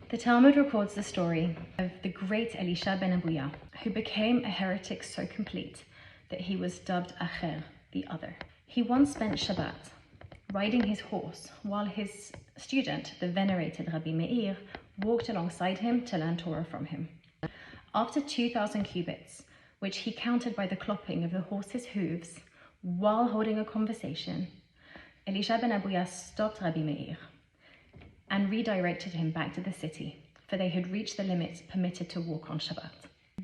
The Talmud records the story of the great Elisha ben Abuya, who became a heretic so complete that he was dubbed Acher, the other. He once spent Shabbat riding his horse while his student, the venerated Rabbi Meir, walked alongside him to learn Torah from him. After 2,000 cubits, which he counted by the clopping of the horse's hooves while holding a conversation, Elisha ben Abuya stopped Rabbi Meir and redirected him back to the city, for they had reached the limits permitted to walk on Shabbat.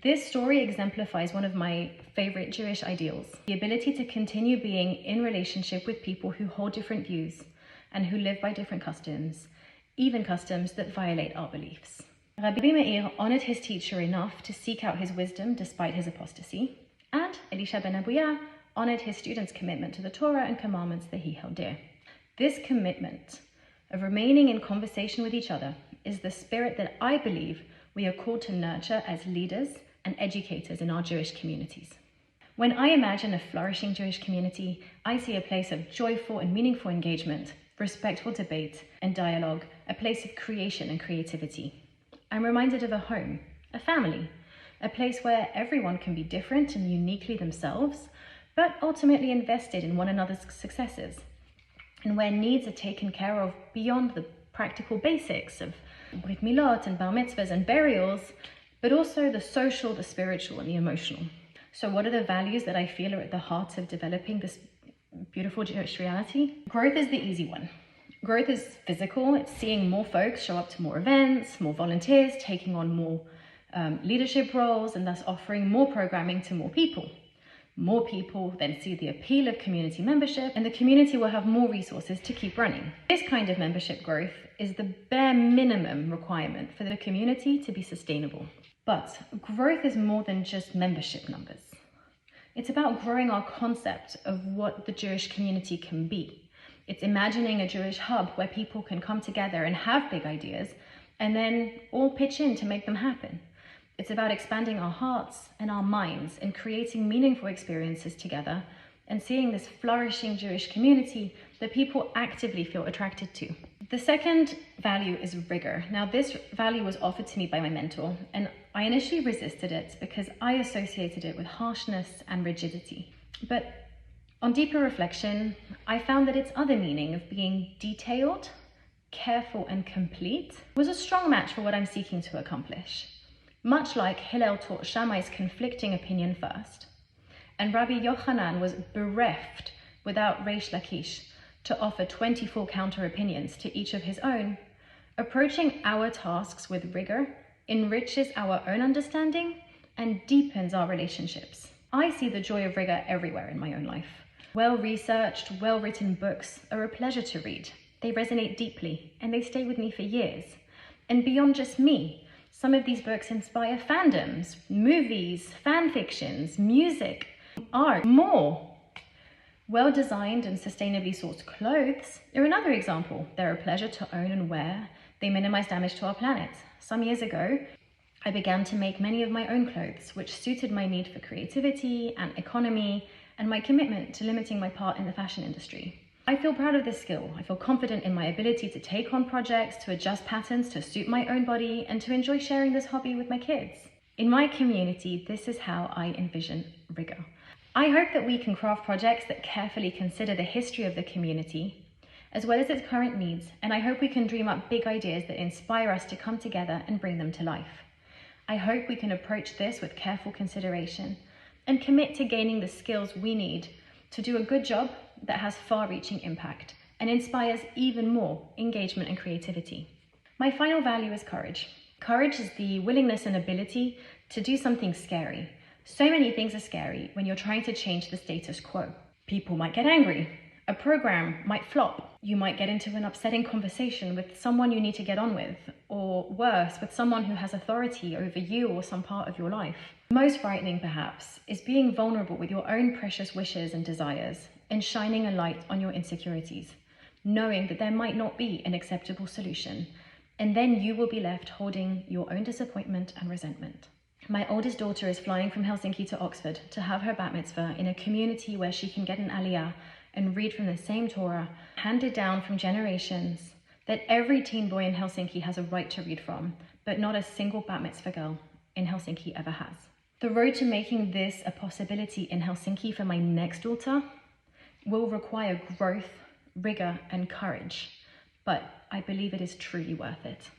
This story exemplifies one of my favorite Jewish ideals, the ability to continue being in relationship with people who hold different views and who live by different customs, even customs that violate our beliefs. Rabbi Meir honored his teacher enough to seek out his wisdom despite his apostasy, and Elisha ben Abuya honored his students' commitment to the Torah and commandments that he held dear. This commitment of remaining in conversation with each other is the spirit that I believe we are called to nurture as leaders and educators in our Jewish communities. When I imagine a flourishing Jewish community, I see a place of joyful and meaningful engagement, respectful debate and dialogue, a place of creation and creativity. I'm reminded of a home, a family, a place where everyone can be different and uniquely themselves, but ultimately invested in one another's successes, and where needs are taken care of beyond the practical basics of brit milot and bar mitzvahs and burials, but also the social, the spiritual, and the emotional. So what are the values that I feel are at the heart of developing this beautiful Jewish reality? Growth is the easy one. Growth is physical. It's seeing more folks show up to more events, more volunteers, taking on more leadership roles, and thus offering more programming to more people. More people then see the appeal of community membership, and the community will have more resources to keep running. This kind of membership growth is the bare minimum requirement for the community to be sustainable. But growth is more than just membership numbers. It's about growing our concept of what the Jewish community can be. It's imagining a Jewish hub where people can come together and have big ideas and then all pitch in to make them happen. It's about expanding our hearts and our minds and creating meaningful experiences together and seeing this flourishing Jewish community that people actively feel attracted to. The second value is rigor. Now, this value was offered to me by my mentor, and I initially resisted it because I associated it with harshness and rigidity. But on deeper reflection, I found that its other meaning of being detailed, careful, and complete was a strong match for what I'm seeking to accomplish. Much like Hillel taught Shammai's conflicting opinion first, and Rabbi Yochanan was bereft without Reish Lakish to offer 24 counter-opinions to each of his own, approaching our tasks with rigor enriches our own understanding and deepens our relationships. I see the joy of rigor everywhere in my own life. Well-researched, well-written books are a pleasure to read. They resonate deeply, and they stay with me for years. And beyond just me, some of these books inspire fandoms, movies, fan fictions, music, art, more. Well-designed and sustainably sourced clothes are another example. They're a pleasure to own and wear. They minimize damage to our planet. Some years ago, I began to make many of my own clothes, which suited my need for creativity and economy and my commitment to limiting my part in the fashion industry. I feel proud of this skill. I feel confident in my ability to take on projects, to adjust patterns, to suit my own body, and to enjoy sharing this hobby with my kids. In my community, this is how I envision rigor. I hope that we can craft projects that carefully consider the history of the community, as well as its current needs, and I hope we can dream up big ideas that inspire us to come together and bring them to life. I hope we can approach this with careful consideration and commit to gaining the skills we need to do a good job that has far-reaching impact and inspires even more engagement and creativity. My final value is courage. Courage is the willingness and ability to do something scary. So many things are scary when you're trying to change the status quo. People might get angry. A program might flop. You might get into an upsetting conversation with someone you need to get on with, or worse, with someone who has authority over you or some part of your life. Most frightening, perhaps, is being vulnerable with your own precious wishes and desires and shining a light on your insecurities, knowing that there might not be an acceptable solution, and then you will be left holding your own disappointment and resentment. My oldest daughter is flying from Helsinki to Oxford to have her bat mitzvah in a community where she can get an aliyah and read from the same Torah handed down from generations that every teen boy in Helsinki has a right to read from, but not a single bat mitzvah girl in Helsinki ever has. The road to making this a possibility in Helsinki for my next daughter will require growth, rigor, and courage, but I believe it is truly worth it.